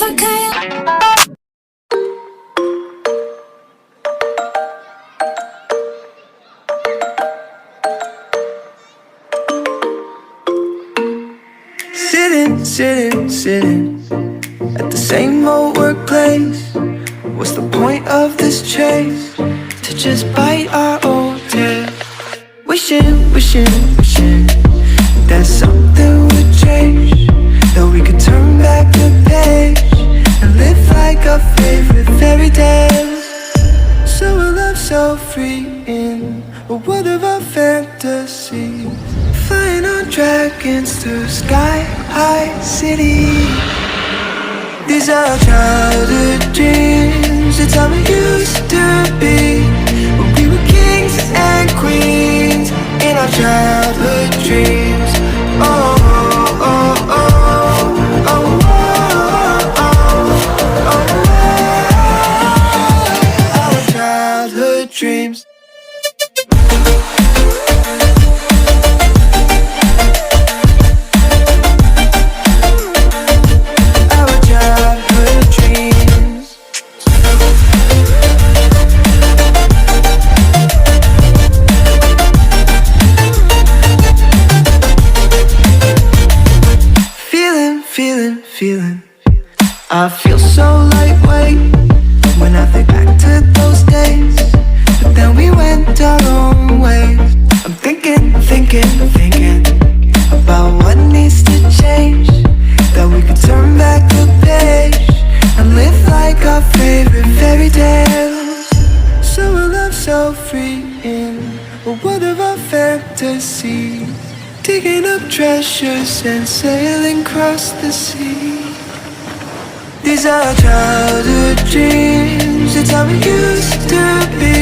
I can't. Sitting at the same old workplace. What's the point of this chase? To just bite our old tail. Wishing that something would change, that we could turn back the page and live like our favorite fairy tales. So a love so free in a world of our fantasies, flying on dragons through sky-high cities. These are our childhood dreams. It's how we used to be when we were kings and queens in our childhood dreams. Oh, oh, oh, oh, oh, oh, oh, oh. Our childhood dreams. Feeling, I feel so lightweight when I think back to those days, but then we went our own ways. I'm thinking about what needs to change, that we could turn back the page and live like our favorite fairy tales. So a love so free in a world of our fantasies, digging up treasures and sailing across the sea. These are our childhood dreams. It's how we used to be